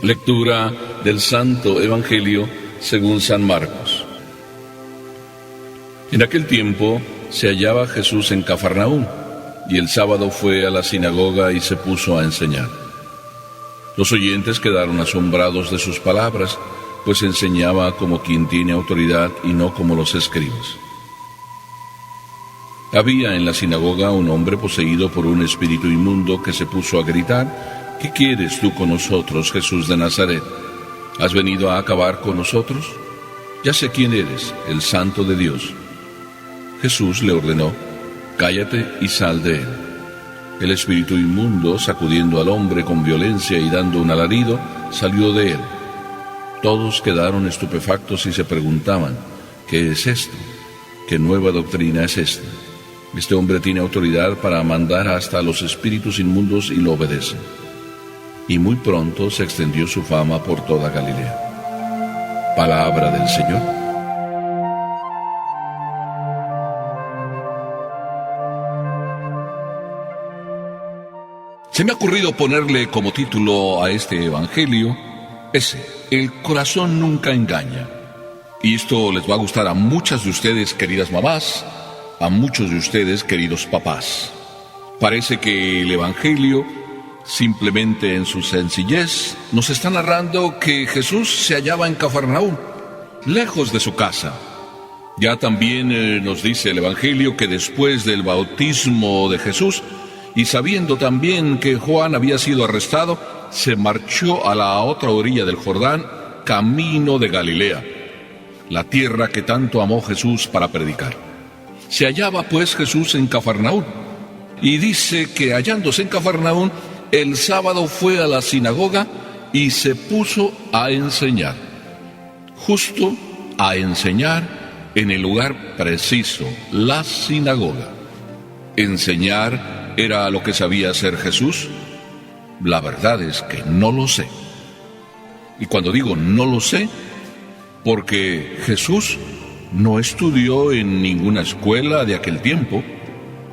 Lectura del Santo Evangelio según San Marcos. En aquel tiempo se hallaba Jesús en Cafarnaúm, y el sábado fue a la sinagoga y se puso a enseñar. Los oyentes quedaron asombrados de sus palabras, pues enseñaba como quien tiene autoridad y no como los escribas. Había en la sinagoga un hombre poseído por un espíritu inmundo que se puso a gritar: ¿Qué quieres tú con nosotros, Jesús de Nazaret? ¿Has venido a acabar con nosotros? Ya sé quién eres, el Santo de Dios. Jesús le ordenó: cállate y sal de él. El espíritu inmundo, sacudiendo al hombre con violencia y dando un alarido, salió de él. Todos quedaron estupefactos y se preguntaban: ¿qué es esto? ¿Qué nueva doctrina es esta? Este hombre tiene autoridad para mandar hasta a los espíritus inmundos y lo obedecen. Y muy pronto se extendió su fama por toda Galilea. Palabra del Señor. Se me ha ocurrido ponerle como título a este evangelio el corazón nunca engaña. Y esto les va a gustar a muchas de ustedes, queridas mamás, a muchos de ustedes, queridos papás. Parece que el evangelio, simplemente en su sencillez, nos está narrando que Jesús se hallaba en Cafarnaúm, lejos de su casa. Ya también nos dice el Evangelio que después del bautismo de Jesús, y sabiendo también que Juan había sido arrestado, se marchó a la otra orilla del Jordán, camino de Galilea, la tierra que tanto amó Jesús para predicar. Se hallaba pues Jesús en Cafarnaúm, y dice que hallándose en Cafarnaúm, el sábado fue a la sinagoga y se puso a enseñar. Justo a enseñar en el lugar preciso, la sinagoga. ¿Enseñar era lo que sabía hacer Jesús? La verdad es que no lo sé. Y cuando digo no lo sé, porque Jesús no estudió en ninguna escuela de aquel tiempo.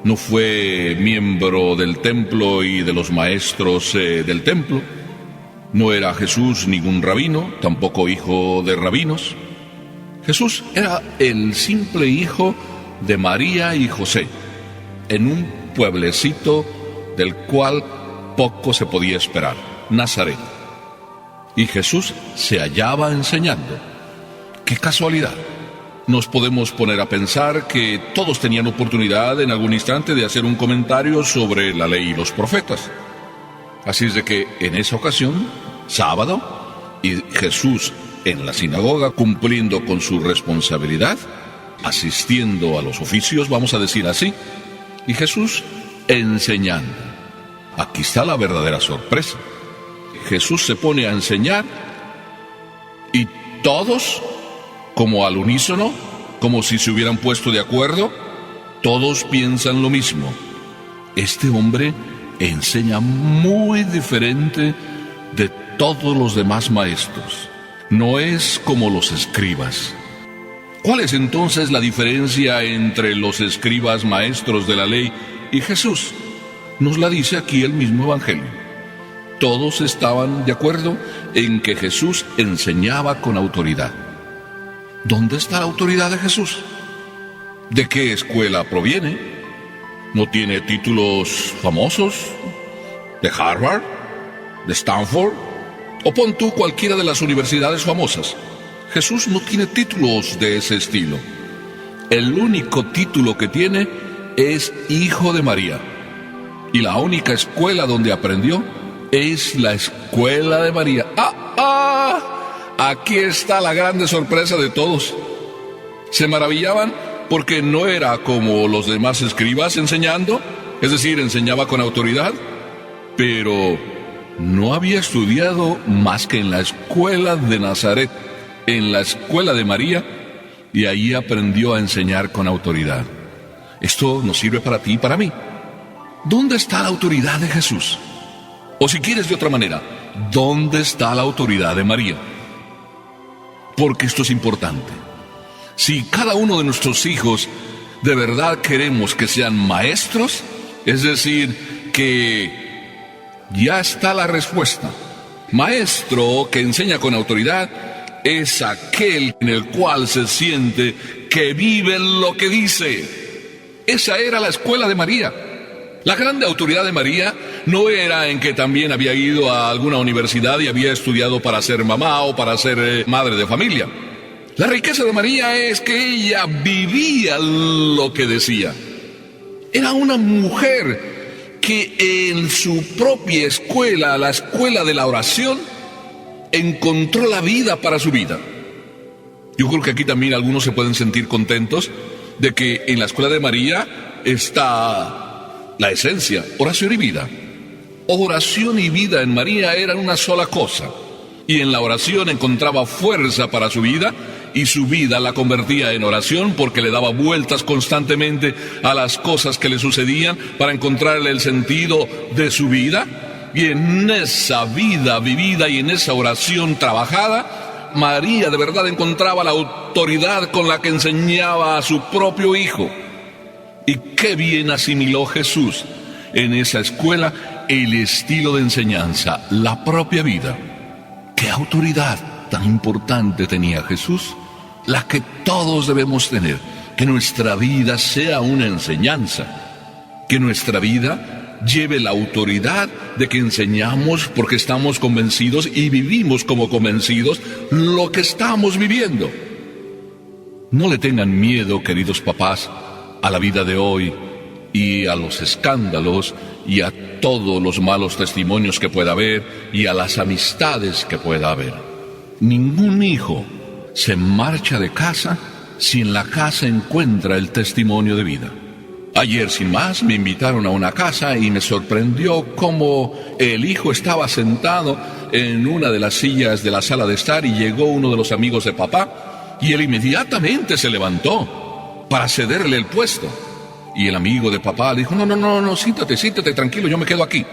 No fue miembro del templo y de los maestros del templo. No era Jesús ningún rabino, tampoco hijo de rabinos. Jesús era el simple hijo de María y José, en un pueblecito del cual poco se podía esperar, Nazaret. Y Jesús se hallaba enseñando. ¡Qué casualidad! Nos podemos poner a pensar que todos tenían oportunidad en algún instante de hacer un comentario sobre la ley y los profetas. Así es de que en esa ocasión, sábado, y Jesús en la sinagoga cumpliendo con su responsabilidad, asistiendo a los oficios, vamos a decir así, y Jesús enseñando. Aquí está la verdadera sorpresa. Jesús se pone a enseñar y todos, como al unísono, como si se hubieran puesto de acuerdo, todos piensan lo mismo. Este hombre enseña muy diferente de todos los demás maestros. No es como los escribas. ¿Cuál es entonces la diferencia entre los escribas maestros de la ley y Jesús? Nos la dice aquí el mismo Evangelio. Todos estaban de acuerdo en que Jesús enseñaba con autoridad. ¿Dónde está la autoridad de Jesús? ¿De qué escuela proviene? ¿No tiene títulos famosos? ¿De Harvard? ¿De Stanford? O pon tú cualquiera de las universidades famosas. Jesús no tiene títulos de ese estilo. El único título que tiene es Hijo de María. Y la única escuela donde aprendió es la escuela de María. Aquí está la grande sorpresa de todos. Se maravillaban porque no era como los demás escribas enseñando, es decir, enseñaba con autoridad, pero no había estudiado más que en la escuela de Nazaret, en la escuela de María, y ahí aprendió a enseñar con autoridad. Esto nos sirve para ti y para mí. ¿Dónde está la autoridad de Jesús? O si quieres de otra manera, ¿dónde está la autoridad de María? Porque esto es importante. Si cada uno de nuestros hijos de verdad queremos que sean maestros, es decir, que ya está la respuesta. Maestro que enseña con autoridad es aquel en el cual se siente que vive lo que dice. Esa era la escuela de María. La grande autoridad de María no era en que también había ido a alguna universidad y había estudiado para ser mamá o para ser madre de familia. La riqueza de María es que ella vivía lo que decía. Era una mujer que en su propia escuela, la escuela de la oración, encontró la vida para su vida. Yo creo que aquí también algunos se pueden sentir contentos de que en la escuela de María está la esencia, oración y vida. Oración y vida en María eran una sola cosa. Y en la oración encontraba fuerza para su vida, y su vida la convertía en oración porque le daba vueltas constantemente a las cosas que le sucedían para encontrarle el sentido de su vida. Y en esa vida vivida y en esa oración trabajada, María de verdad encontraba la autoridad con la que enseñaba a su propio hijo. Y qué bien asimiló Jesús en esa escuela el estilo de enseñanza, la propia vida. ¿Qué autoridad tan importante tenía Jesús? La que todos debemos tener, que nuestra vida sea una enseñanza, que nuestra vida lleve la autoridad de que enseñamos porque estamos convencidos y vivimos como convencidos lo que estamos viviendo. No le tengan miedo, queridos papás, a la vida de hoy y a los escándalos y a todos los malos testimonios que pueda haber y a las amistades que pueda haber. Ningún hijo se marcha de casa si en la casa encuentra el testimonio de vida. Ayer, sin más, me invitaron a una casa y me sorprendió cómo el hijo estaba sentado en una de las sillas de la sala de estar y llegó uno de los amigos de papá y él inmediatamente se levantó para cederle el puesto. Y el amigo de papá le dijo, no, siéntate, tranquilo, yo me quedo aquí.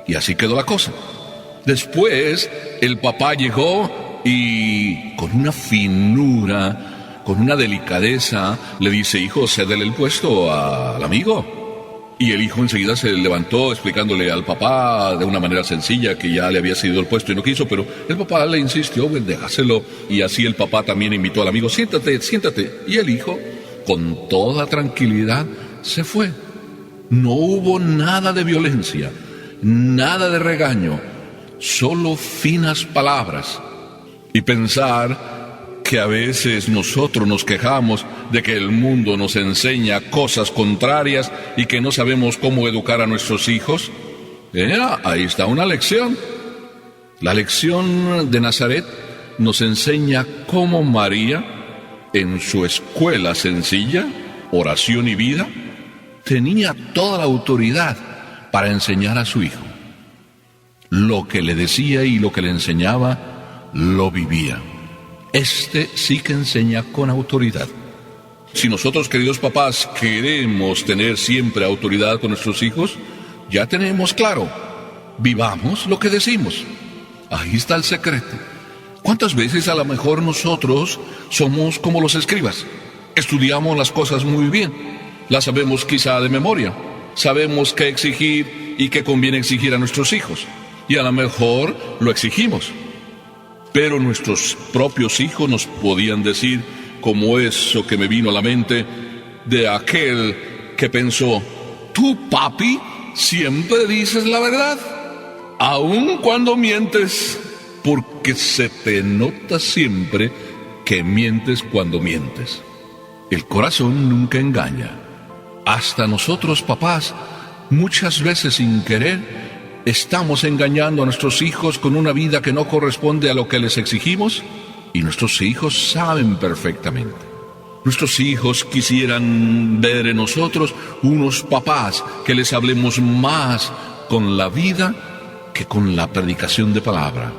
Y así quedó la cosa. Después, el papá llegó y con una finura, con una delicadeza, le dice, hijo, cédele el puesto al amigo. Y el hijo enseguida se levantó explicándole al papá de una manera sencilla que ya le había cedido el puesto y no quiso, pero el papá le insistió, bueno, déjaselo. Y así el papá también invitó al amigo, siéntate. Y el hijo, con toda tranquilidad, se fue. No hubo nada de violencia, nada de regaño, solo finas palabras. Y pensar que a veces nosotros nos quejamos de que el mundo nos enseña cosas contrarias y que no sabemos cómo educar a nuestros hijos. Ahí está una lección. La lección de Nazaret nos enseña cómo María, en su escuela sencilla, oración y vida, tenía toda la autoridad para enseñar a su hijo. Lo que le decía y lo que le enseñaba, lo vivía. Este sí que enseña con autoridad. Si nosotros, queridos papás, queremos tener siempre autoridad con nuestros hijos, ya tenemos claro, vivamos lo que decimos. Ahí está el secreto. ¿Cuántas veces a lo mejor nosotros somos como los escribas? Estudiamos las cosas muy bien, las sabemos quizá de memoria, sabemos qué exigir y qué conviene exigir a nuestros hijos, y a lo mejor lo exigimos. Pero nuestros propios hijos nos podían decir, como eso que me vino a la mente de aquel que pensó, tú, papi, siempre dices la verdad, aun cuando mientes, porque se te nota siempre que mientes cuando mientes. El corazón nunca engaña. Hasta nosotros, papás, muchas veces sin querer, estamos engañando a nuestros hijos con una vida que no corresponde a lo que les exigimos, y nuestros hijos saben perfectamente. Nuestros hijos quisieran ver en nosotros unos papás que les hablemos más con la vida que con la predicación de palabra.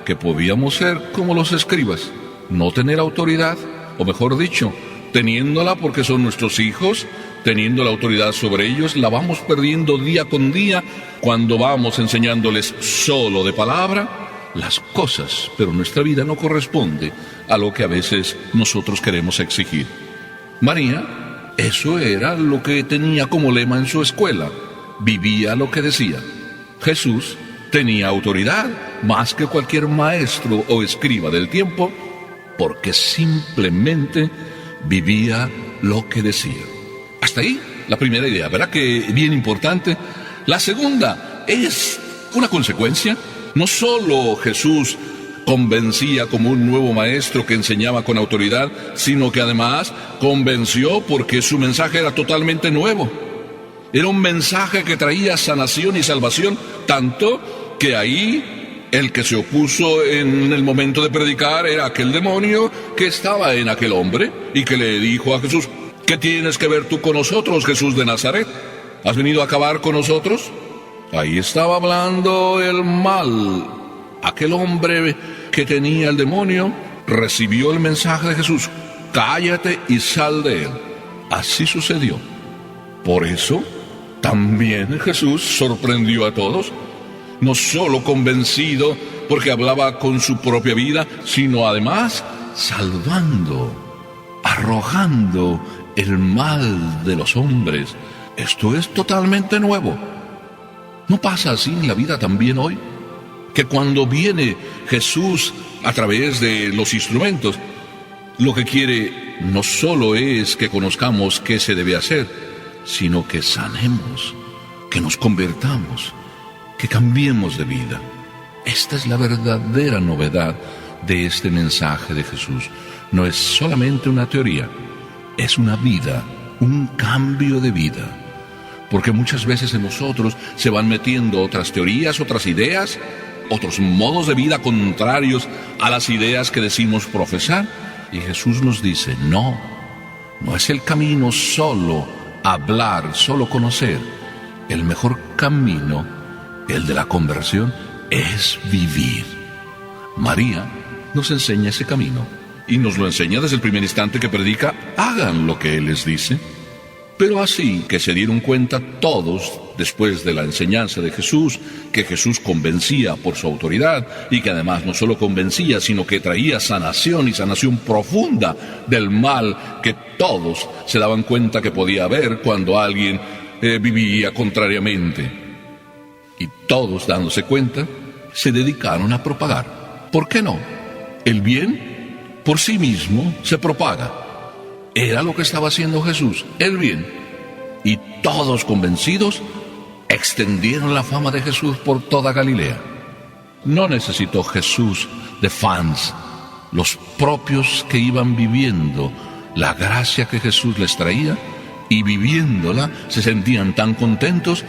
Que podíamos ser como los escribas, no tener autoridad, o mejor dicho, teniéndola porque son nuestros hijos, teniendo la autoridad sobre ellos, la vamos perdiendo día con día cuando vamos enseñándoles solo de palabra las cosas, pero nuestra vida no corresponde a lo que a veces nosotros queremos exigir. María, eso era lo que tenía como lema en su escuela, vivía lo que decía. Jesús Tenía autoridad más que cualquier maestro o escriba del tiempo, porque simplemente vivía lo que decía. Hasta ahí la primera idea, ¿verdad que bien importante? La segunda es una consecuencia. No solo Jesús convencía como un nuevo maestro que enseñaba con autoridad, sino que además convenció porque su mensaje era totalmente nuevo. Era un mensaje que traía sanación y salvación, tanto que ahí el que se opuso en el momento de predicar era aquel demonio que estaba en aquel hombre y que le dijo a Jesús: ¿qué tienes que ver tú con nosotros, Jesús de Nazaret? ¿Has venido a acabar con nosotros? Ahí estaba hablando el mal. Aquel hombre que tenía el demonio recibió el mensaje de Jesús: cállate y sal de él. Así sucedió. Por eso también Jesús sorprendió a todos, no solo convencido porque hablaba con su propia vida, sino además salvando, arrojando el mal de los hombres. Esto es totalmente nuevo. ¿No pasa así en la vida también hoy? Que cuando viene Jesús a través de los instrumentos, lo que quiere no solo es que conozcamos qué se debe hacer, sino que sanemos, que nos convertamos, que cambiemos de vida. Esta es la verdadera novedad de este mensaje de Jesús. No es solamente una teoría, es una vida, un cambio de vida. Porque muchas veces en nosotros se van metiendo otras teorías, otras ideas, otros modos de vida contrarios a las ideas que decimos profesar. Y Jesús nos dice: no es el camino solo hablar, solo conocer. El mejor camino, el de la conversión, es vivir. María nos enseña ese camino y nos lo enseña desde el primer instante que predica: hagan lo que Él les dice. Pero así que se dieron cuenta todos, después de la enseñanza de Jesús, que Jesús convencía por su autoridad y que además no solo convencía, sino que traía sanación y sanación profunda del mal que todos se daban cuenta que podía haber cuando alguien vivía contrariamente. Y todos, dándose cuenta, se dedicaron a propagar. ¿Por qué no? El bien por sí mismo se propaga. Era lo que estaba haciendo Jesús, el bien. Y todos convencidos extendieron la fama de Jesús por toda Galilea. No necesitó Jesús de fans. Los propios que iban viviendo la gracia que Jesús les traía y viviéndola se sentían tan contentos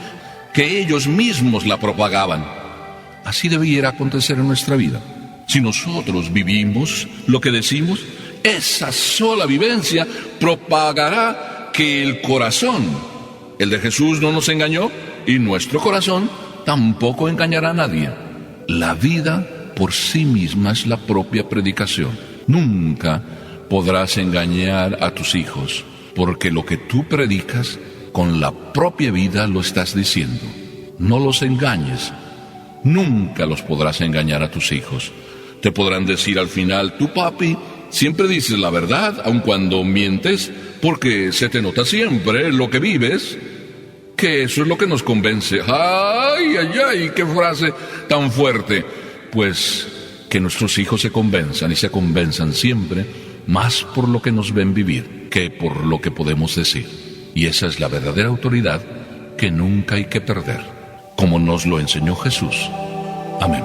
que ellos mismos la propagaban. Así debiera acontecer en nuestra vida. Si nosotros vivimos lo que decimos, esa sola vivencia propagará que el corazón, el de Jesús, no nos engañó, y nuestro corazón tampoco engañará a nadie. La vida por sí misma es la propia predicación. Nunca podrás engañar a tus hijos, porque lo que tú predicas con la propia vida lo estás diciendo. No los engañes. Nunca los podrás engañar a tus hijos. Te podrán decir al final: tú, papi, siempre dices la verdad, aun cuando mientes, porque se te nota siempre lo que vives, que eso es lo que nos convence. ¡Ay, ay, ay! ¡Qué frase tan fuerte! Pues que nuestros hijos se convenzan, y se convenzan siempre más por lo que nos ven vivir que por lo que podemos decir. Y esa es la verdadera autoridad que nunca hay que perder, como nos lo enseñó Jesús. Amén.